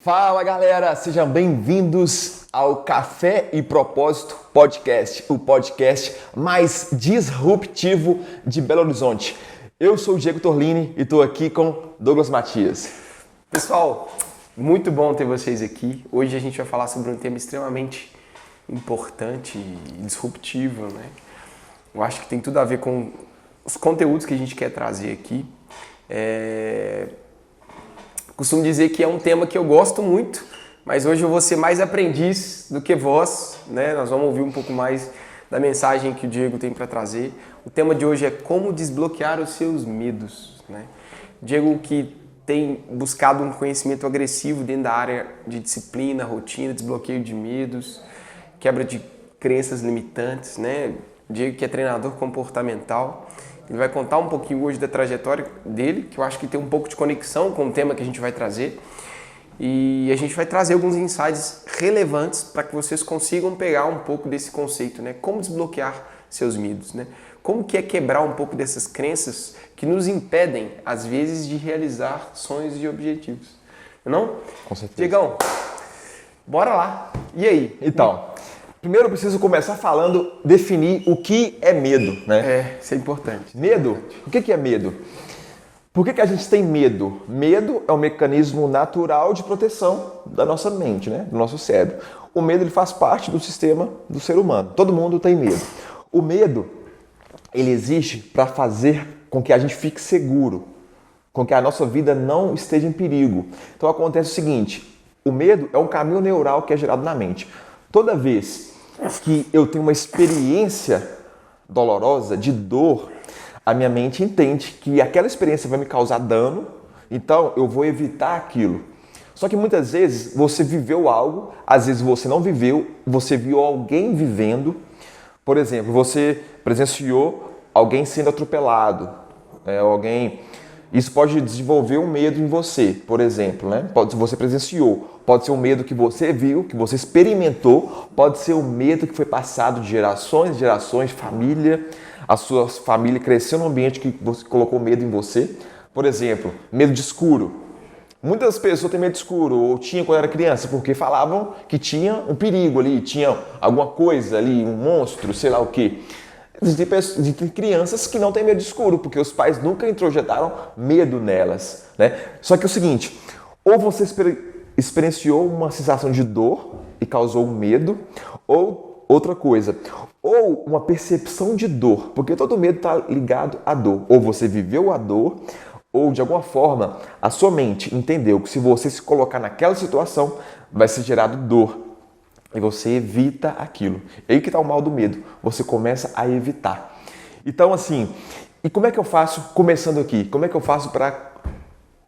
Fala galera, sejam bem-vindos ao Café e Propósito Podcast, o podcast mais disruptivo de Belo Horizonte. Eu sou o Diego Torlini e estou aqui com Douglas Matias. Pessoal, muito bom ter vocês aqui. Hoje a gente vai falar sobre um tema extremamente importante e disruptivo, né? Eu acho que tem tudo a ver com os conteúdos que a gente quer trazer aqui. Costumo dizer que é um tema que eu gosto muito, mas hoje eu vou ser mais aprendiz do que voz, né? Nós vamos ouvir um pouco mais da mensagem que o Diego tem para trazer. O tema de hoje é como desbloquear os seus medos, né? Diego que tem buscado um conhecimento agressivo dentro da área de disciplina, rotina, desbloqueio de medos, quebra de crenças limitantes, né? Diego que é treinador comportamental. Ele vai contar um pouquinho hoje da trajetória dele, que eu acho que tem um pouco de conexão com o tema que a gente vai trazer. E a gente vai trazer alguns insights relevantes para que vocês consigam pegar um pouco desse conceito, né? Como desbloquear seus medos, né? Como que é quebrar um pouco dessas crenças que nos impedem, às vezes, de realizar sonhos e objetivos. Não? Com certeza. Diegão, bora lá. E aí? Então, primeiro eu preciso começar falando, definir o que é medo, né? Isso é importante. Medo? O que é medo? Por que a gente tem medo? Medo é um mecanismo natural de proteção da nossa mente, né? Do nosso cérebro. O medo ele faz parte do sistema do ser humano. Todo mundo tem medo. O medo, ele existe para fazer com que a gente fique seguro, com que a nossa vida não esteja em perigo. Então acontece o seguinte, o medo é um caminho neural que é gerado na mente. Toda vez que eu tenho uma experiência dolorosa, de dor, a minha mente entende que aquela experiência vai me causar dano, então eu vou evitar aquilo. Só que muitas vezes você viveu algo, às vezes você não viveu, você viu alguém vivendo. Por exemplo, você presenciou alguém sendo atropelado, isso pode desenvolver um medo em você, por exemplo, né? Você presenciou, pode ser um medo que você viu, que você experimentou, pode ser um medo que foi passado de gerações, de família, a sua família cresceu num ambiente que você colocou medo em você. Por exemplo, medo de escuro. Muitas pessoas têm medo de escuro, ou tinham quando era criança, porque falavam que tinha um perigo ali, tinha alguma coisa ali, um monstro, sei lá o quê. Existem crianças que não têm medo de escuro, porque os pais nunca introjetaram medo nelas, né? Só que é o seguinte, ou você experienciou uma sensação de dor e causou um medo, ou outra coisa, ou uma percepção de dor, porque todo medo está ligado à dor. Ou você viveu a dor, ou de alguma forma a sua mente entendeu que se você se colocar naquela situação, vai ser gerado dor. E você evita aquilo. É aí que está o mal do medo. Você começa a evitar. Então, assim, e como é que eu faço, começando aqui, como é que eu faço para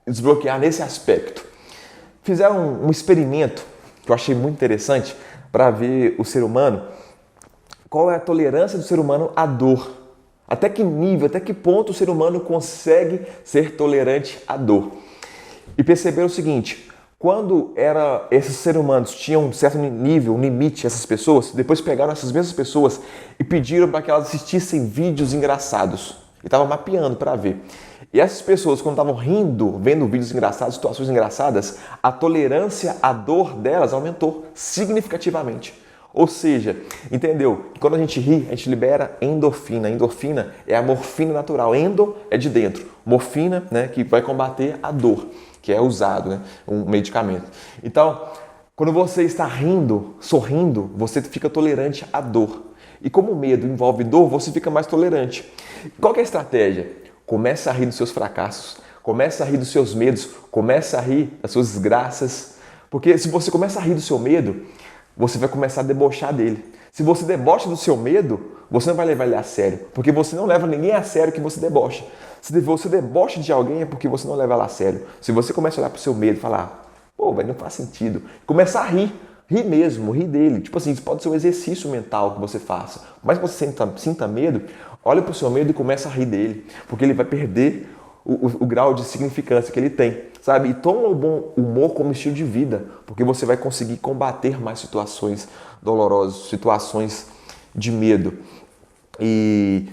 desbloquear nesse aspecto? Fizeram um experimento que eu achei muito interessante para ver o ser humano, qual é a tolerância do ser humano à dor. Até que nível, até que ponto o ser humano consegue ser tolerante à dor. E perceberam o seguinte, quando esses seres humanos tinham um certo nível, um limite, essas pessoas, depois pegaram essas mesmas pessoas e pediram para que elas assistissem vídeos engraçados. E estavam mapeando para ver. E essas pessoas, quando estavam rindo, vendo vídeos engraçados, situações engraçadas, a tolerância à dor delas aumentou significativamente. Ou seja, entendeu? Quando a gente ri, a gente libera endorfina. Endorfina é a morfina natural. Endo é de dentro. Morfina, né, que vai combater a dor, que é usado, né, um medicamento. Então, quando você está rindo, sorrindo, você fica tolerante à dor. E como o medo envolve dor, você fica mais tolerante. Qual que é a estratégia? Começa a rir dos seus fracassos, começa a rir dos seus medos, começa a rir das suas desgraças. Porque se você começa a rir do seu medo, você vai começar a debochar dele. Se você debocha do seu medo, você não vai levar ele a sério, porque você não leva ninguém a sério que você debocha. Se você debocha de alguém é porque você não leva ela a sério. Se você começa a olhar para o seu medo e falar, pô, velho, não faz sentido. Começar a rir mesmo, rir dele. Tipo assim, isso pode ser um exercício mental que você faça. Mas que você sinta medo, olha para o seu medo e começa a rir dele, porque ele vai perder o grau de significância que ele tem, sabe? E toma o bom humor como estilo de vida, porque você vai conseguir combater mais situações dolorosas, situações de medo. E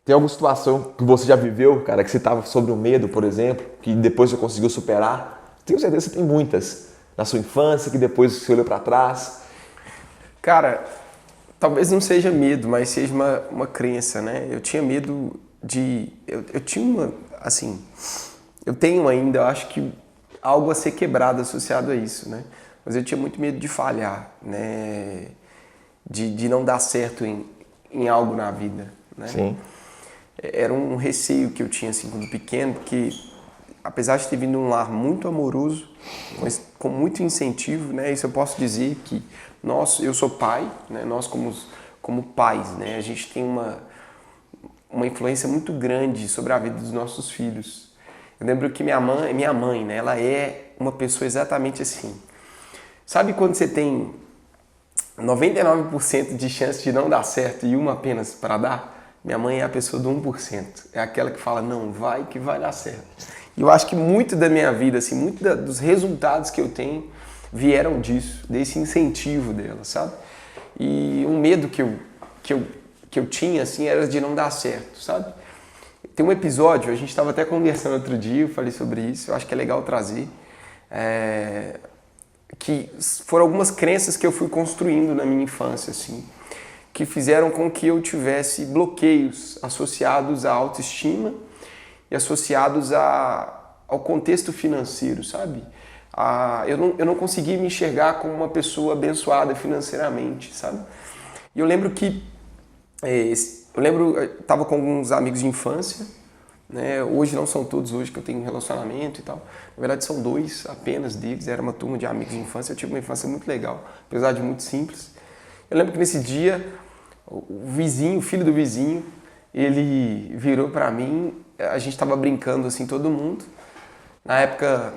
tem alguma situação que você já viveu, cara, que você estava sobre o medo, por exemplo, que depois você conseguiu superar? Tenho certeza que tem muitas. na sua infância que depois você olhou para trás? Cara, talvez não seja medo, mas seja uma crença, né? Eu tinha medo de... Eu tinha uma... Assim, eu tenho ainda, eu acho que algo a ser quebrado associado a isso, né? Mas eu tinha muito medo de falhar, né? De não dar certo em algo na vida, né? Sim. Era um receio que eu tinha, assim, quando pequeno, porque apesar de ter vindo de um lar muito amoroso, mas com muito incentivo, né? Isso eu posso dizer que eu sou pai, né? Nós como pais, né? A gente tem uma influência muito grande sobre a vida dos nossos filhos. Eu lembro que minha mãe, né? Ela é uma pessoa exatamente assim. Sabe quando você tem 99% de chance de não dar certo e uma apenas para dar? Minha mãe é a pessoa do 1%. É aquela que fala, não, vai que vai dar certo. E eu acho que muito da minha vida, assim, dos resultados que eu tenho vieram disso, desse incentivo dela, sabe? E um medo que eu tinha, assim, era de não dar certo, sabe? Tem um episódio, a gente estava até conversando outro dia, eu falei sobre isso, eu acho que é legal trazer, que foram algumas crenças que eu fui construindo na minha infância, assim, que fizeram com que eu tivesse bloqueios associados à autoestima e associados ao contexto financeiro, sabe? Eu não conseguia me enxergar como uma pessoa abençoada financeiramente, sabe? E eu lembro que eu estava com alguns amigos de infância, né? Hoje não são todos hoje que eu tenho um relacionamento e tal. Na verdade são 2 apenas deles, era uma turma de amigos de infância. Eu tive uma infância muito legal, apesar de muito simples. Eu lembro que nesse dia o vizinho, o filho do vizinho, ele virou para mim, a gente estava brincando assim todo mundo. Na época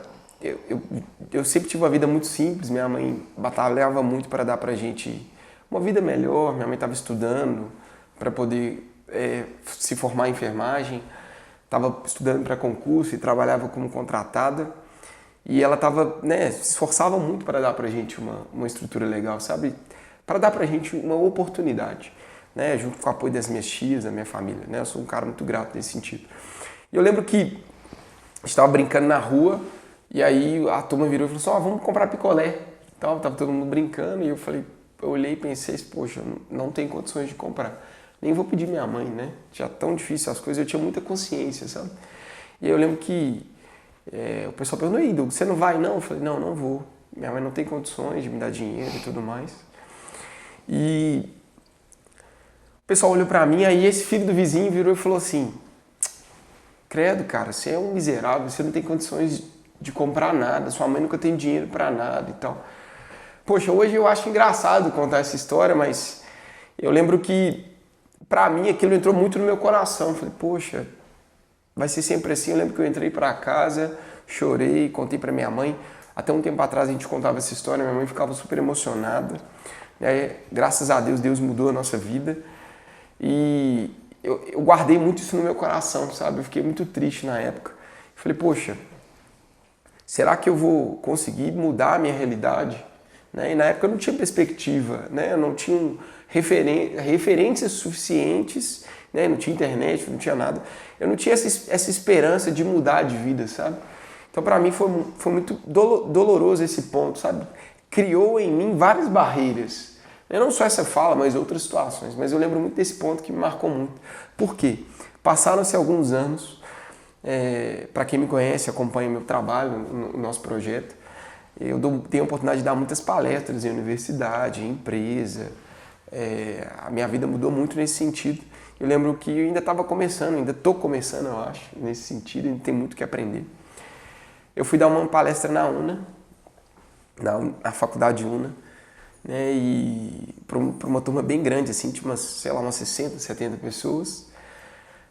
eu sempre tive uma vida muito simples, minha mãe batalhava muito para dar pra gente uma vida melhor, minha mãe estava estudando para poder se formar em enfermagem, estava estudando para concurso e trabalhava como contratada, e ela estava, né, se esforçava muito para dar pra gente uma estrutura legal, sabe? Para dar pra gente uma oportunidade, né, junto com o apoio das minhas tias, da minha família, né? Eu sou um cara muito grato nesse sentido. E eu lembro que estava brincando na rua e aí a turma virou e falou assim, vamos comprar picolé. Então, tava todo mundo brincando e eu olhei e pensei, poxa, não tem condições de comprar. Nem vou pedir minha mãe, né? Já tão difícil as coisas, eu tinha muita consciência, sabe? E aí eu lembro que o pessoal perguntou, ei, Douglas, você não vai não? Eu falei, não vou. Minha mãe não tem condições de me dar dinheiro e tudo mais. E o pessoal olhou pra mim, aí esse filho do vizinho virou e falou assim, credo, cara, você é um miserável, você não tem condições de comprar nada, sua mãe nunca tem dinheiro pra nada e tal. Poxa, hoje eu acho engraçado contar essa história, mas eu lembro que, pra mim, aquilo entrou muito no meu coração. Eu falei, poxa, vai ser sempre assim. Eu lembro que eu entrei pra casa, chorei, contei pra minha mãe. Até um tempo atrás a gente contava essa história, minha mãe ficava super emocionada. E aí, graças a Deus, Deus mudou a nossa vida. E eu guardei muito isso no meu coração, sabe? Eu fiquei muito triste na época. Eu falei, poxa, será que eu vou conseguir mudar a minha realidade? Né? E na época eu não tinha perspectiva, né? Eu não tinha referências suficientes, né? Não tinha internet, não tinha nada. Eu não tinha essa esperança de mudar de vida, sabe? Então para mim foi muito doloroso esse ponto, sabe? Criou em mim várias barreiras. Não só essa fala, mas outras situações. Mas eu lembro muito desse ponto que me marcou muito. Por quê? Passaram-se alguns anos, para quem me conhece, acompanha meu trabalho, no nosso projeto, eu tenho a oportunidade de dar muitas palestras em universidade, em empresa. A minha vida mudou muito nesse sentido. Eu lembro que eu ainda estava começando, ainda estou começando, eu acho, nesse sentido, ainda tem muito que aprender. Eu fui dar uma palestra na UNA, na faculdade UNA, né, e para uma turma bem grande, assim, tinha umas 60, 70 pessoas.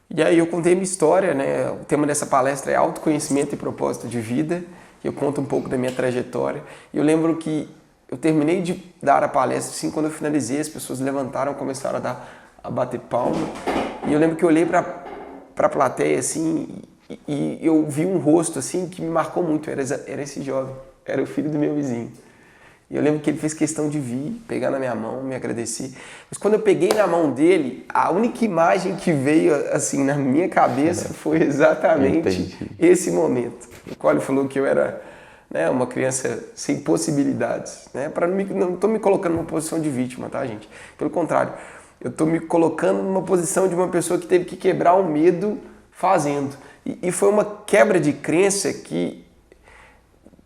E aí eu contei minha história, né? O tema dessa palestra é autoconhecimento e propósito de vida. Eu conto um pouco da minha trajetória. E eu lembro que eu terminei de dar a palestra, assim, quando eu finalizei, as pessoas levantaram, começaram a bater palma. E eu lembro que eu olhei para a plateia, assim, e eu vi um rosto, assim, que me marcou muito. Era esse jovem, era o filho do meu vizinho. E eu lembro que ele fez questão de vir, pegar na minha mão, me agradecer. Mas quando eu peguei na mão dele, a única imagem que veio assim na minha cabeça foi exatamente esse momento. O qual ele falou que eu era né? Uma criança sem possibilidades, né? Não estou me colocando numa posição de vítima, tá, gente? Pelo contrário, eu estou me colocando numa posição de uma pessoa que teve que quebrar o medo fazendo. E foi uma quebra de crença que,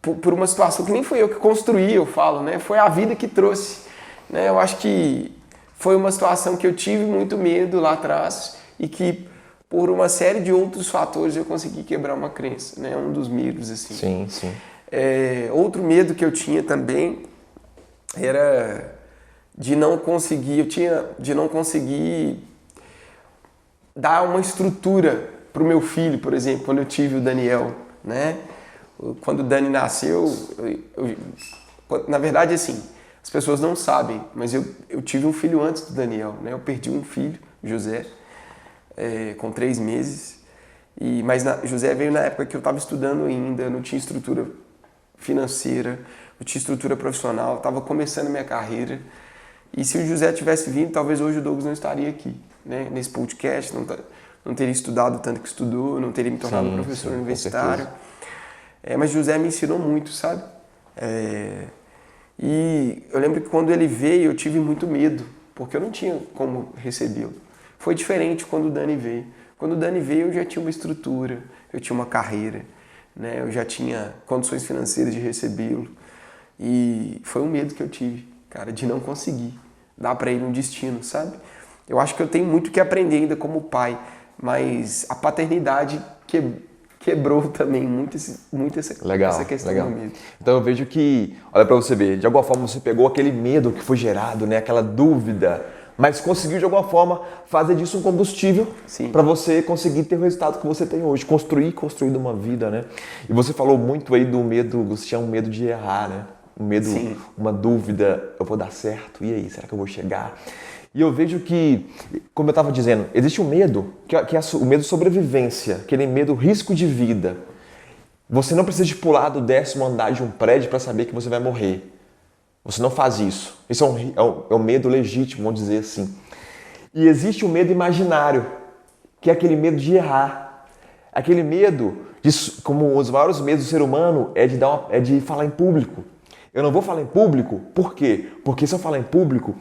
por uma situação que nem foi eu que construí, eu falo, né? Foi a vida que trouxe, né? Eu acho que foi uma situação que eu tive muito medo lá atrás e que, por uma série de outros fatores, eu consegui quebrar uma crença, né? Um dos medos, assim. Sim, sim. Outro medo que eu tinha também era de não conseguir dar uma estrutura para o meu filho, por exemplo, quando eu tive o Daniel, né? Quando o Dani nasceu, na verdade, assim, as pessoas não sabem, mas eu tive um filho antes do Daniel, né? Eu perdi um filho, José, com 3 meses, mas José veio na época que eu estava estudando ainda, não tinha estrutura financeira, não tinha estrutura profissional, estava começando a minha carreira, e se o José tivesse vindo, talvez hoje o Douglas não estaria aqui, né? Nesse podcast, não teria estudado tanto que estudou, não teria me tornado professor universitário. Mas José me ensinou muito, sabe? E eu lembro que quando ele veio, eu tive muito medo, porque eu não tinha como recebê-lo. Foi diferente quando o Dani veio. Quando o Dani veio, eu já tinha uma estrutura, eu tinha uma carreira, né? Eu já tinha condições financeiras de recebê-lo. E foi um medo que eu tive, cara, de não conseguir dar para ele um destino, sabe? Eu acho que eu tenho muito que aprender ainda como pai, mas a paternidade quebrou também muito essa questão do medo. Então eu vejo que, olha pra você ver, de alguma forma você pegou aquele medo que foi gerado, né, aquela dúvida, mas conseguiu de alguma forma fazer disso um combustível para você conseguir ter o resultado que você tem hoje, construir uma vida, né? E você falou muito aí do medo, você tinha um medo de errar, né? Um medo, uma dúvida, eu vou dar certo, e aí, será que eu vou chegar? E eu vejo que, como eu estava dizendo, existe um medo, que é o medo de sobrevivência, aquele medo risco de vida. Você não precisa de pular do 10º andar de um prédio para saber que você vai morrer. Você não faz isso. Isso é um medo legítimo, vamos dizer assim. E existe um medo imaginário, que é aquele medo de errar. Aquele medo, como os maiores medos do ser humano, é de falar em público. Eu não vou falar em público, por quê? Porque se eu falar em público,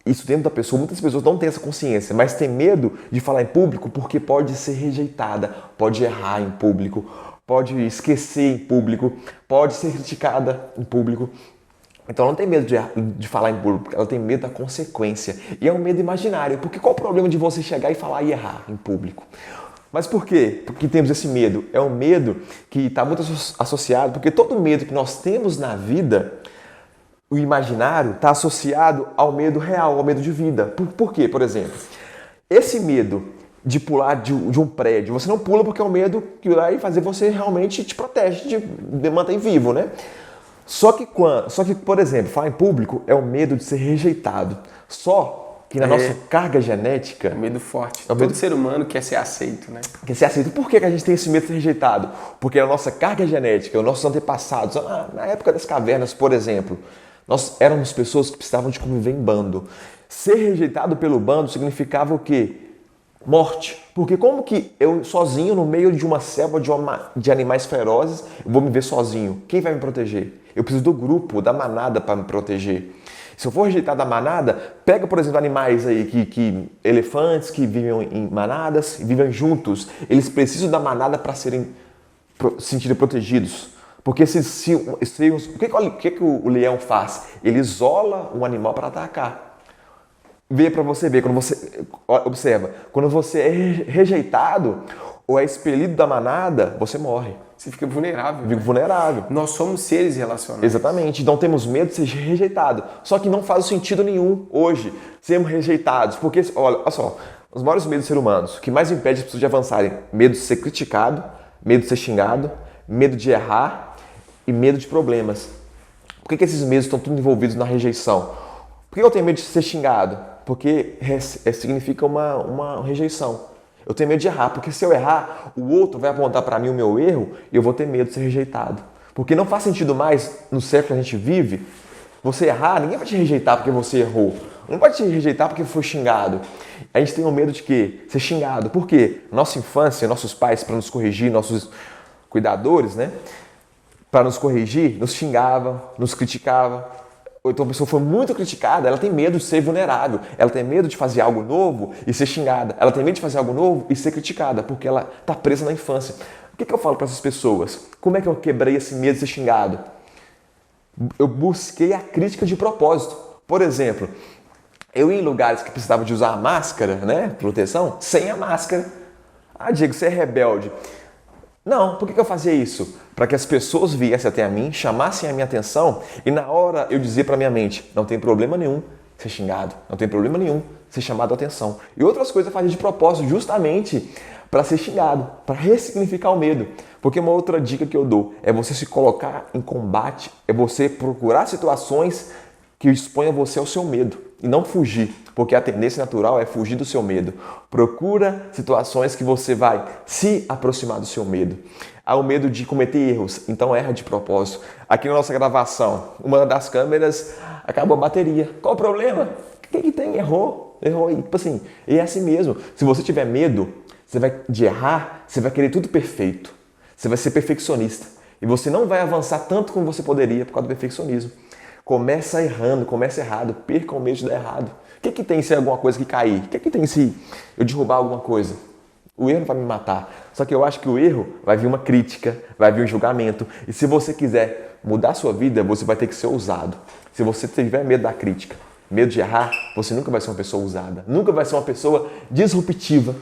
isso dentro da pessoa, muitas pessoas não têm essa consciência, mas tem medo de falar em público porque pode ser rejeitada, pode errar em público, pode esquecer em público, pode ser criticada em público. Então ela não tem medo de falar em público, ela tem medo da consequência. E é um medo imaginário, porque qual o problema de você chegar e falar e errar em público? Mas por quê? Porque temos esse medo. É um medo que está muito associado, porque todo medo que nós temos na vida, o imaginário está associado ao medo real, ao medo de vida. Por quê, por exemplo? Esse medo de pular de um prédio, você não pula porque é um medo que vai fazer você realmente te protege, te mantém vivo, né? Só que, por exemplo, falar em público é o medo de ser rejeitado. Só que na nossa carga genética... É um medo forte. Todo ser humano quer ser aceito, né? Quer ser aceito. Por que a gente tem esse medo de ser rejeitado? Porque a nossa carga genética, os nossos antepassados, na época das cavernas, por exemplo, nós éramos pessoas que precisavam de conviver em bando. Ser rejeitado pelo bando significava o quê? Morte. Porque como que eu sozinho, no meio de uma selva de animais ferozes, eu vou me ver sozinho? Quem vai me proteger? Eu preciso do grupo, da manada para me proteger. Se eu for rejeitado da manada, pega, por exemplo, animais aí, elefantes que vivem em manadas, vivem juntos. Eles precisam da manada para se sentirem protegidos. Porque o que o leão faz? Ele isola um animal para atacar. Vê para você ver, observa, quando você é rejeitado ou é expelido da manada, você morre. Você fica vulnerável. Fica vulnerável. Nós somos seres relacionados. Exatamente. Então temos medo de ser rejeitado. Só que não faz sentido nenhum hoje sermos rejeitados. Porque, olha só, os maiores medos dos seres humanos, o que mais impede as pessoas de avançarem, medo de ser criticado, medo de ser xingado, medo de errar e medo de problemas. Por que esses medos estão todos envolvidos na rejeição? Por que eu tenho medo de ser xingado? Porque significa uma rejeição. Eu tenho medo de errar, porque se eu errar, o outro vai apontar para mim o meu erro e eu vou ter medo de ser rejeitado. Porque não faz sentido mais, no século que a gente vive, você errar, ninguém vai te rejeitar porque você errou. Não pode te rejeitar porque foi xingado. A gente tem o medo de quê? Ser xingado. Por quê? Nossa infância, nossos pais, para nos corrigir, nossos cuidadores, né? para nos corrigir, nos xingava, nos criticava. Ou então a pessoa foi muito criticada, ela tem medo de ser vulnerável, ela tem medo de fazer algo novo e ser xingada, ela tem medo de fazer algo novo e ser criticada, porque ela está presa na infância. O que eu falo para essas pessoas? Como é que eu quebrei esse medo de ser xingado? Eu busquei a crítica de propósito. Por exemplo, eu ia em lugares que precisava de usar a máscara, né, proteção, sem a máscara. Ah, Diego, você é rebelde. Não, por que eu fazia isso? Para que as pessoas viessem até a mim, chamassem a minha atenção e na hora eu dizia para minha mente, não tem problema nenhum ser xingado, não tem problema nenhum ser chamado a atenção. E outras coisas eu fazia de propósito justamente para ser xingado, para ressignificar o medo. Porque uma outra dica que eu dou é você se colocar em combate, é você procurar situações que exponham você ao seu medo e não fugir, porque a tendência natural é fugir do seu medo. Procura situações que você vai se aproximar do seu medo. Há o medo de cometer erros, então erra de propósito. Aqui na nossa gravação, uma das câmeras acabou a bateria. Qual o problema? O que tem? Errou. E tipo assim, é assim mesmo. Se você tiver medo de errar, você vai querer tudo perfeito. Você vai ser perfeccionista. E você não vai avançar tanto como você poderia por causa do perfeccionismo. Começa errando, começa errado, perca o medo de dar errado. O que tem se alguma coisa que cair? O que tem se eu derrubar alguma coisa? O erro não vai me matar. Só que eu acho que o erro vai vir uma crítica, vai vir um julgamento. E se você quiser mudar a sua vida, você vai ter que ser ousado. Se você tiver medo da crítica, medo de errar, você nunca vai ser uma pessoa ousada. Nunca vai ser uma pessoa disruptiva.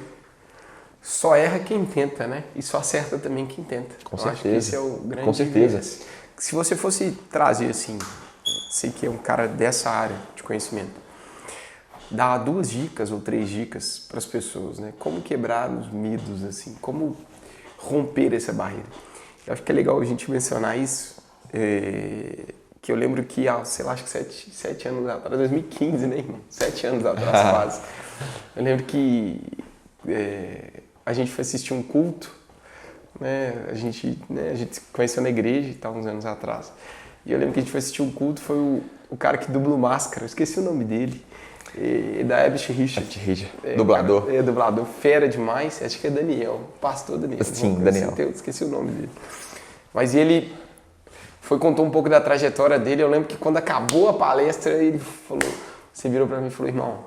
Só erra quem tenta, né? E só acerta também quem tenta. Com Eu certeza. acho que esse é o grande Com certeza. viés. Se você fosse trazer assim, sei que é um cara dessa área de conhecimento, dá 2 dicas ou 3 dicas para as pessoas, né? Como quebrar os medos, assim, como romper essa barreira. Eu acho que é legal a gente mencionar isso, que eu lembro que há, sei lá, acho que 7 anos atrás, 2015, né, irmão? 7 anos atrás quase. Eu lembro que a gente foi assistir um culto, né? A gente se conheceu na igreja e tal, uns anos atrás. E eu lembro que a gente foi assistir um culto, foi o cara que dubla o Máscara, eu esqueci o nome dele. Da Herbert Richard. Dublador. Dublador, fera demais. Acho que é Daniel, pastor Daniel. Sim, Daniel. Eu esqueci o nome dele. Mas ele contou um pouco da trajetória dele. Eu lembro que quando acabou a palestra, ele falou, você virou pra mim e falou, irmão,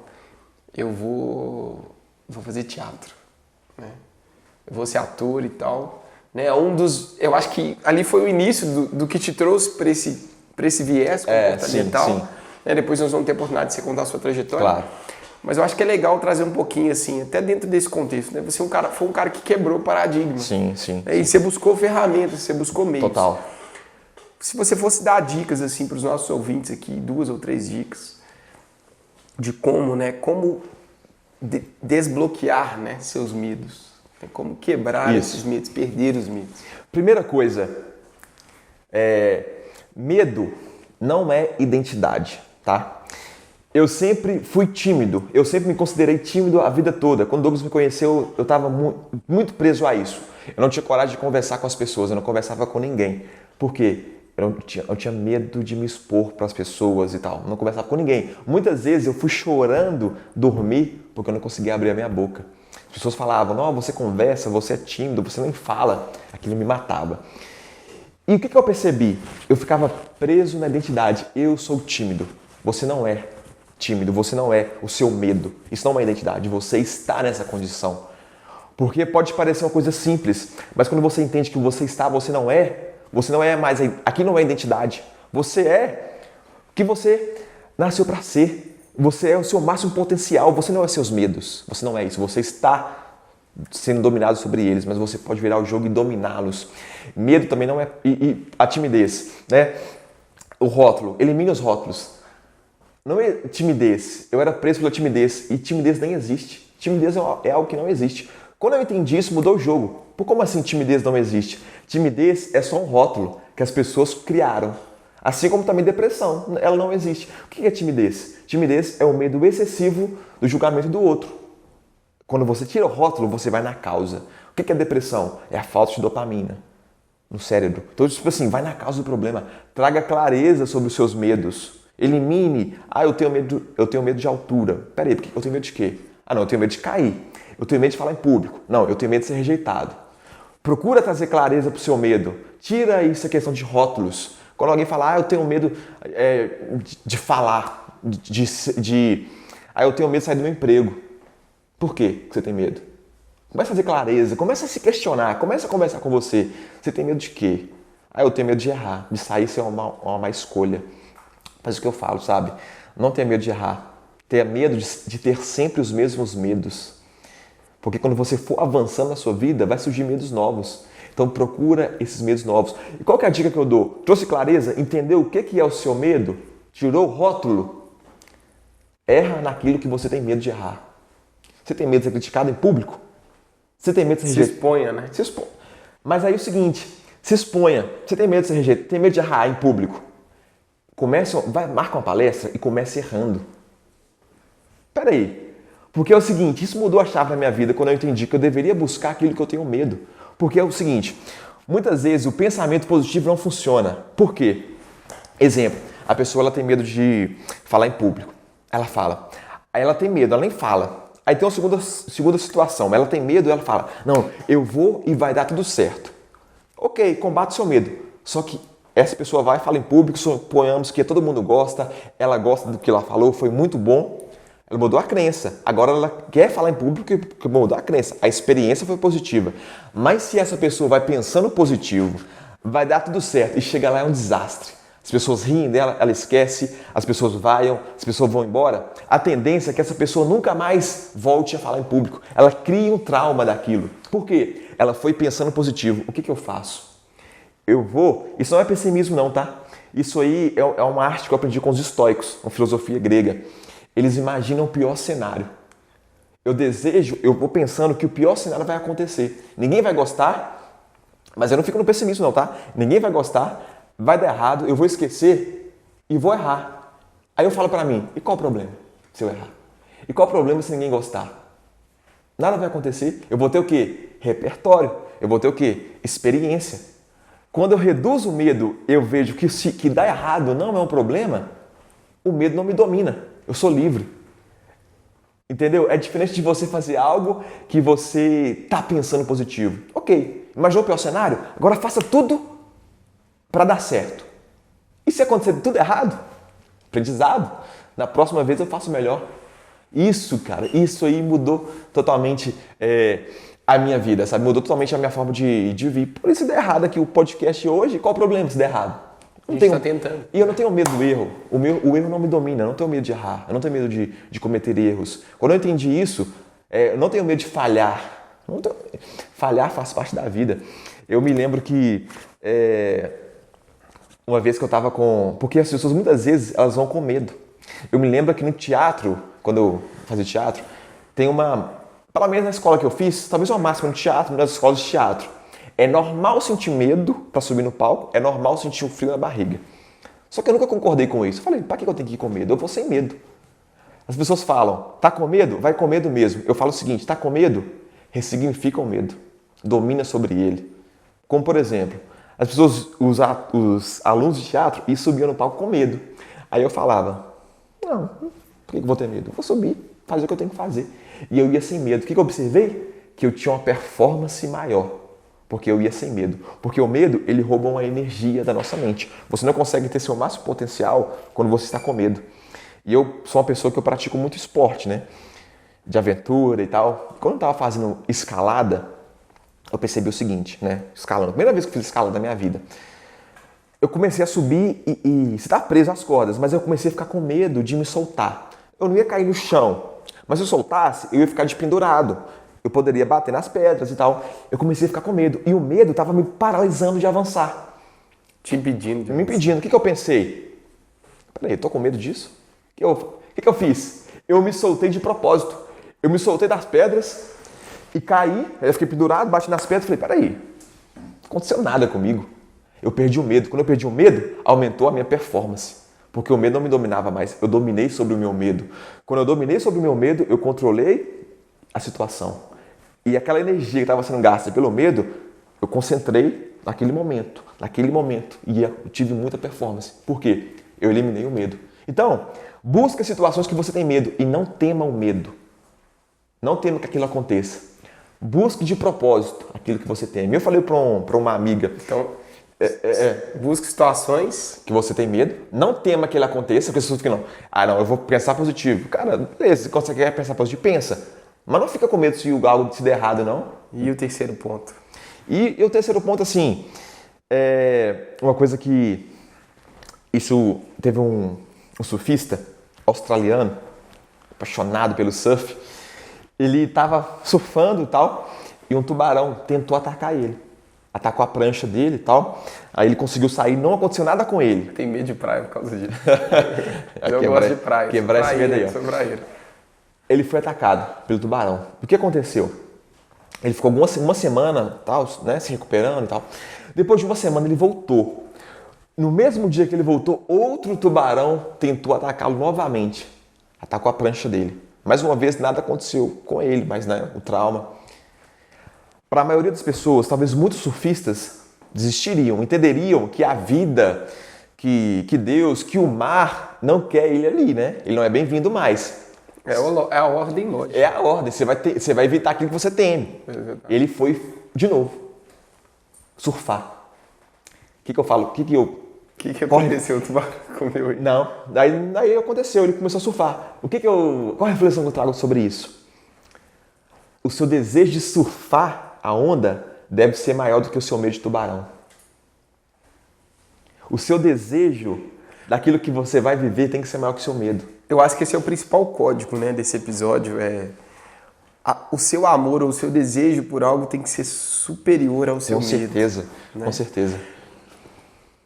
eu vou fazer teatro, né? Eu vou ser ator e tal. Né? Eu acho que ali foi o início do que te trouxe para esse viés comportamental. Sim. Depois nós vamos ter a oportunidade de você contar a sua trajetória. Claro. Mas eu acho que é legal trazer um pouquinho, assim, até dentro desse contexto. Né? Você foi um cara que quebrou paradigma. Sim. E você buscou ferramentas, você buscou meios. Total. Se você fosse dar dicas assim, para os nossos ouvintes aqui, 2 ou 3 dicas, de como, né, desbloquear, né, seus medos. Né? Como quebrar esses medos, perder os medos. Primeira coisa, medo não é identidade. Tá? Eu sempre fui tímido, eu sempre me considerei tímido a vida toda. Quando o Douglas me conheceu, eu estava muito preso a isso. Eu não tinha coragem de conversar com as pessoas, eu não conversava com ninguém. Por quê? Eu tinha medo de me expor para as pessoas e tal, não conversava com ninguém. Muitas vezes eu fui chorando dormir porque eu não conseguia abrir a minha boca. As pessoas falavam, não, você conversa, você é tímido, você nem fala. Aquilo me matava. E o que eu percebi? Eu ficava preso na identidade. Eu sou tímido. Você não é tímido, você não é o seu medo. Isso não é uma identidade, você está nessa condição. Porque pode parecer uma coisa simples, mas quando você entende que você não é mais, aqui não é identidade. Você é o que você nasceu para ser. Você é o seu máximo potencial, você não é seus medos. Você não é isso, você está sendo dominado sobre eles, mas você pode virar o jogo e dominá-los. Medo também não é... E a timidez, né? O rótulo, elimine os rótulos. Não é timidez, eu era preso pela timidez, e timidez nem existe. Timidez é algo que não existe. Quando eu entendi isso, mudou o jogo. Por como assim timidez não existe? Timidez é só um rótulo que as pessoas criaram. Assim como também depressão, ela não existe. O que é timidez? Timidez é o medo excessivo do julgamento do outro. Quando você tira o rótulo, você vai na causa. O que é depressão? É a falta de dopamina no cérebro. Então, tipo assim, vai na causa do problema. Traga clareza sobre os seus medos. Elimine. Eu tenho medo de altura. Peraí, eu tenho medo de quê? Não, eu tenho medo de cair. Eu tenho medo de falar em público. Não, eu tenho medo de ser rejeitado. Procura trazer clareza para o seu medo. Tira essa questão de rótulos. Quando alguém fala, eu tenho medo de falar, eu tenho medo de sair do meu emprego. Por quê que você tem medo? Começa a fazer clareza, começa a se questionar, começa a conversar com você. Você tem medo de quê? Eu tenho medo de errar, de sair ser uma má escolha. Mas o que eu falo, sabe? Não tenha medo de errar. Tenha medo de ter sempre os mesmos medos. Porque quando você for avançando na sua vida, vai surgir medos novos. Então procura esses medos novos. E qual que é a dica que eu dou? Trouxe clareza? Entendeu o que é o seu medo? Tirou o rótulo? Erra naquilo que você tem medo de errar. Você tem medo de ser criticado em público? Você tem medo de ser rejeitado? Se exponha, né? Se exponha. Mas aí é o seguinte, se exponha. Você tem medo de ser rejeitado? Tem medo de errar em público? Marca uma palestra e comece errando. Peraí. Porque é o seguinte, isso mudou a chave na minha vida quando eu entendi que eu deveria buscar aquilo que eu tenho medo. Porque é o seguinte, muitas vezes o pensamento positivo não funciona. Por quê? Exemplo, a pessoa ela tem medo de falar em público. Ela fala. Aí ela tem medo, ela nem fala. Aí tem uma segunda situação. Ela tem medo e ela fala, não, eu vou e vai dar tudo certo. Ok, combate o seu medo. Só que essa pessoa vai e fala em público, suponhamos que todo mundo gosta, ela gosta do que ela falou, foi muito bom. Ela mudou a crença. Agora ela quer falar em público e mudou a crença. A experiência foi positiva. Mas se essa pessoa vai pensando positivo, vai dar tudo certo e chega lá é um desastre. As pessoas riem dela, ela esquece, as pessoas vão embora. A tendência é que essa pessoa nunca mais volte a falar em público. Ela cria um trauma daquilo. Por quê? Ela foi pensando positivo. O que eu faço? Isso não é pessimismo não, tá? Isso aí é uma arte que eu aprendi com os estoicos, uma filosofia grega. Eles imaginam o pior cenário. Eu vou pensando que o pior cenário vai acontecer. Ninguém vai gostar, mas eu não fico no pessimismo não, tá? Ninguém vai gostar, vai dar errado, eu vou esquecer e vou errar. Aí eu falo pra mim, e qual o problema se eu errar? E qual o problema se ninguém gostar? Nada vai acontecer. Eu vou ter o quê? Repertório. Eu vou ter o quê? Experiência. Quando eu reduzo o medo, eu vejo que dar errado não é um problema, o medo não me domina. Eu sou livre. Entendeu? É diferente de você fazer algo que você está pensando positivo. Ok, imaginou o pior cenário? Agora faça tudo para dar certo. E se acontecer tudo errado? Aprendizado. Na próxima vez eu faço melhor. Isso, cara, isso aí mudou totalmente a minha vida, sabe? Mudou totalmente a minha forma de vir. Por isso der errado aqui o podcast hoje, qual o problema se der errado? Está tentando. E eu não tenho medo do erro. O erro não me domina, eu não tenho medo de errar, eu não tenho medo de cometer erros. Quando eu entendi isso, eu não tenho medo de falhar. Falhar faz parte da vida. Eu me lembro que uma vez que eu estava com... Porque as pessoas muitas vezes elas vão com medo. Eu me lembro que no teatro, quando eu fazia teatro, tem pelo menos na escola que eu fiz, talvez uma máxima no teatro, nas escolas de teatro. É normal sentir medo para subir no palco, é normal sentir um frio na barriga. Só que eu nunca concordei com isso. Eu falei, para que eu tenho que ir com medo? Eu vou sem medo. As pessoas falam, tá com medo? Vai com medo mesmo. Eu falo o seguinte, tá com medo? Ressignifica o medo. Domina sobre ele. Como, por exemplo, as pessoas, os alunos de teatro, subiam no palco com medo. Aí eu falava, não, por que eu vou ter medo? Eu vou subir, fazer o que eu tenho que fazer. E eu ia sem medo. O que eu observei? Que eu tinha uma performance maior. Porque eu ia sem medo. Porque o medo, ele rouba uma energia da nossa mente. Você não consegue ter seu máximo potencial quando você está com medo. E eu sou uma pessoa que eu pratico muito esporte, né? De aventura e tal. Quando eu estava fazendo escalada, eu percebi o seguinte, né? Escalando. Primeira vez que eu fiz escalada na minha vida. Eu comecei a subir e você está preso às cordas, mas eu comecei a ficar com medo de me soltar. Eu não ia cair no chão. Mas se eu soltasse, eu ia ficar despendurado. Eu poderia bater nas pedras e tal. Eu comecei a ficar com medo. E o medo estava me paralisando de avançar. Te impedindo. Me impedindo. O que eu pensei? Peraí, eu tô com medo disso? O que eu fiz? Eu me soltei de propósito. Eu me soltei das pedras e caí. Aí eu fiquei pendurado, bati nas pedras e falei, peraí, não aconteceu nada comigo. Eu perdi o medo. Quando eu perdi o medo, aumentou a minha performance. Porque o medo não me dominava mais. Eu dominei sobre o meu medo. Quando eu dominei sobre o meu medo, eu controlei a situação. E aquela energia que estava sendo gasta pelo medo, eu concentrei naquele momento. E eu tive muita performance. Por quê? Eu eliminei o medo. Então, busca situações que você tem medo e não tema o medo. Não tema que aquilo aconteça. Busque de propósito aquilo que você teme. Eu falei para uma amiga, Então, busque situações que você tem medo, não tema que ele aconteça, porque as pessoas ficam, não, eu vou pensar positivo. Cara, beleza, quando você quer pensar positivo, pensa. Mas não fica com medo se algo se der errado, não. E o terceiro ponto? E o terceiro ponto, assim, uma coisa que isso teve um surfista australiano, apaixonado pelo surf, ele estava surfando e tal, e um tubarão tentou atacar ele. Atacou a prancha dele e tal, aí ele conseguiu sair, não aconteceu nada com ele. Tem medo de praia por causa disso. Eu gosto de praia. Quebrar esse medo aí, ó. Sou praieiro. Ele foi atacado pelo tubarão. O que aconteceu? Ele ficou uma semana, tal, né, se recuperando e tal. Depois de uma semana ele voltou. No mesmo dia que ele voltou, outro tubarão tentou atacá-lo novamente. Atacou a prancha dele. Mais uma vez nada aconteceu com ele, mas né, o trauma. Para a maioria das pessoas, talvez muitos surfistas desistiriam, entenderiam que a vida, que Deus, que o mar não quer ele ali, né? Ele não é bem-vindo mais. É a ordem lógica. É a ordem, você vai evitar aquilo que você teme. Ele foi, de novo, surfar. O que eu falo? O que aconteceu? O tubarão comeu ele? Não, daí aconteceu, ele começou a surfar. Qual a reflexão que eu trago sobre isso? O seu desejo de surfar a onda deve ser maior do que o seu medo de tubarão. O seu desejo daquilo que você vai viver tem que ser maior que o seu medo. Eu acho que esse é o principal código, né, desse episódio. O seu amor ou o seu desejo por algo tem que ser superior ao seu medo. Com certeza, né? Com certeza.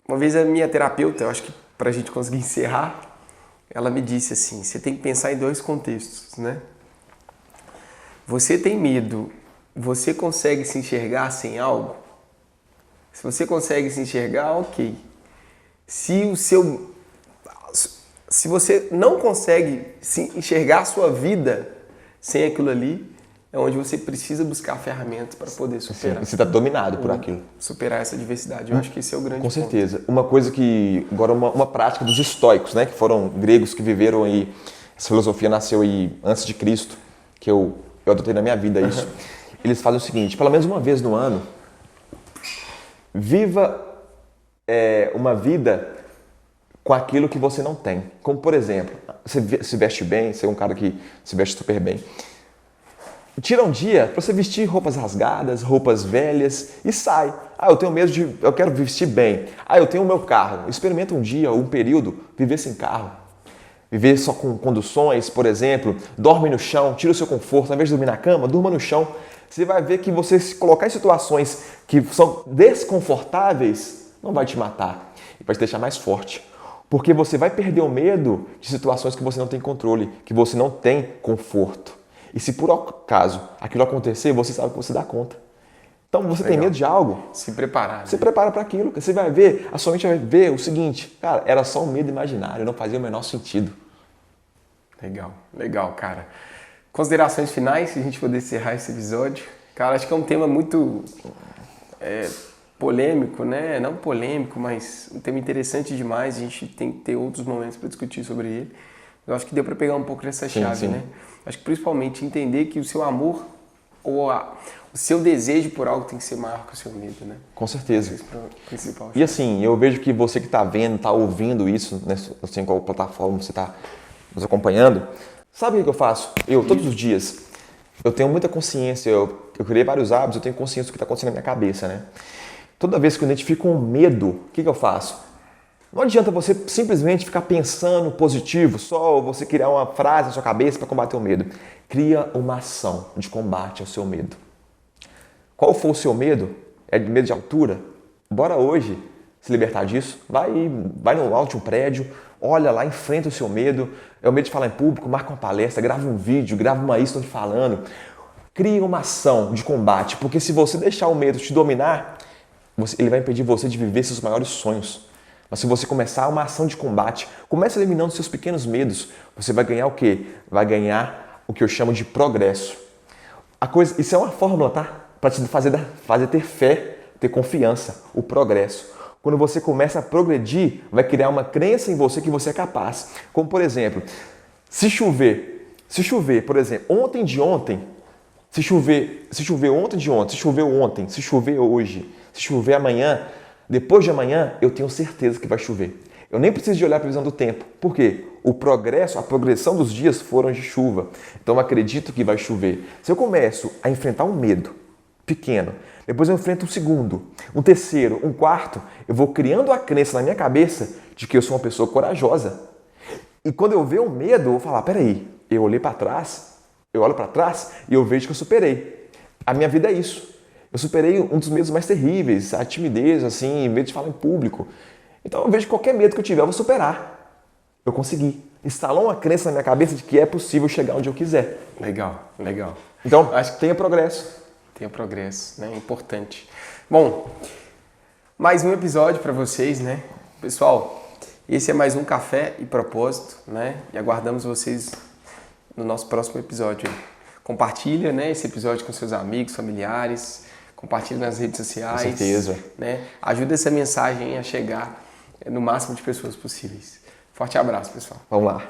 Uma vez a minha terapeuta, eu acho que pra gente conseguir encerrar, ela me disse assim, você tem que pensar em dois contextos, né? Você tem medo, você consegue se enxergar sem algo? Se você consegue se enxergar, ok. Se você não consegue se enxergar a sua vida sem aquilo ali, é onde você precisa buscar ferramentas para poder superar. Você está dominado por aquilo. Superar essa diversidade. Eu acho que esse é o grande Com ponto. certeza. Uma coisa que, agora uma prática dos estoicos, né, que foram gregos que viveram aí, essa filosofia nasceu aí antes de Cristo, que eu adotei na minha vida isso. Eles fazem o seguinte, pelo menos uma vez no ano, viva uma vida com aquilo que você não tem. Como, por exemplo, você se veste bem, você é um cara que se veste super bem. Tira um dia para você vestir roupas rasgadas, roupas velhas e sai. Eu tenho medo eu quero vestir bem. Eu tenho o meu carro. Experimenta um dia, um período, viver sem carro. Viver só com conduções, por exemplo. Dorme no chão, tira o seu conforto. Ao invés de dormir na cama, durma no chão. Você vai ver que você se colocar em situações que são desconfortáveis, não vai te matar. E vai te deixar mais forte. Porque você vai perder o medo de situações que você não tem controle, que você não tem conforto. E se por acaso aquilo acontecer, você sabe que você dá conta. Então você tem medo de algo? Se preparar. Se prepara para aquilo. Você vai ver, a sua mente vai ver o seguinte, cara, era só um medo imaginário, não fazia o menor sentido. Legal, cara. Considerações finais, se a gente poder encerrar esse episódio. Cara, acho que é um tema muito polêmico, né? Não polêmico, mas um tema interessante demais. A gente tem que ter outros momentos para discutir sobre ele. Eu acho que deu para pegar um pouco dessa chave, né? Acho que principalmente entender que o seu amor ou o seu desejo por algo tem que ser maior que o seu medo, né? Com certeza. Esse é o principal. E assim, eu vejo que você que está vendo, está ouvindo isso, né, não sei em qual plataforma você está nos acompanhando, sabe o que eu faço? Todos os dias, eu tenho muita consciência, eu criei vários hábitos, eu tenho consciência do que está acontecendo na minha cabeça, né? Toda vez que eu identifico um medo, o que eu faço? Não adianta você simplesmente ficar pensando positivo, só você criar uma frase na sua cabeça para combater o medo. Cria uma ação de combate ao seu medo. Qual for o seu medo? É de medo de altura? Bora hoje se libertar disso. Vai no alto de um prédio, olha lá, enfrenta o seu medo. É o medo de falar em público, marca uma palestra, grava um vídeo, grava uma isca falando. Cria uma ação de combate, porque se você deixar o medo te dominar, ele vai impedir você de viver seus maiores sonhos. Mas se você começar uma ação de combate, comece eliminando seus pequenos medos, você vai ganhar o quê? Vai ganhar o que eu chamo de progresso. Isso é uma fórmula, tá? Para te fazer ter fé, ter confiança, o progresso. Quando você começa a progredir, vai criar uma crença em você que você é capaz. Como, por exemplo, se chover, por exemplo, ontem de ontem, Se chover ontem de ontem, se chover ontem, se chover hoje, se chover amanhã, depois de amanhã, eu tenho certeza que vai chover. Eu nem preciso de olhar a previsão do tempo. Por quê? A progressão dos dias foram de chuva. Então eu acredito que vai chover. Se eu começo a enfrentar um medo pequeno, depois eu enfrento um segundo, um terceiro, um quarto, eu vou criando a crença na minha cabeça de que eu sou uma pessoa corajosa. E quando eu ver um medo, eu vou falar, peraí, eu olho para trás e eu vejo que eu superei. A minha vida é isso. Eu superei um dos medos mais terríveis, a timidez, assim, medo de falar em público. Então eu vejo que qualquer medo que eu tiver, eu vou superar. Eu consegui. Instalou uma crença na minha cabeça de que é possível chegar onde eu quiser. Legal, legal. Então, acho que tenha progresso. Tenha progresso, né? É importante. Bom, mais um episódio para vocês, né? Pessoal, esse é mais um Café e Propósito, né? E aguardamos vocês no nosso próximo episódio. Compartilha, né, esse episódio com seus amigos, familiares, compartilha nas redes sociais. Com certeza. Né? Ajuda essa mensagem a chegar no máximo de pessoas possíveis. Forte abraço, pessoal. Vamos lá.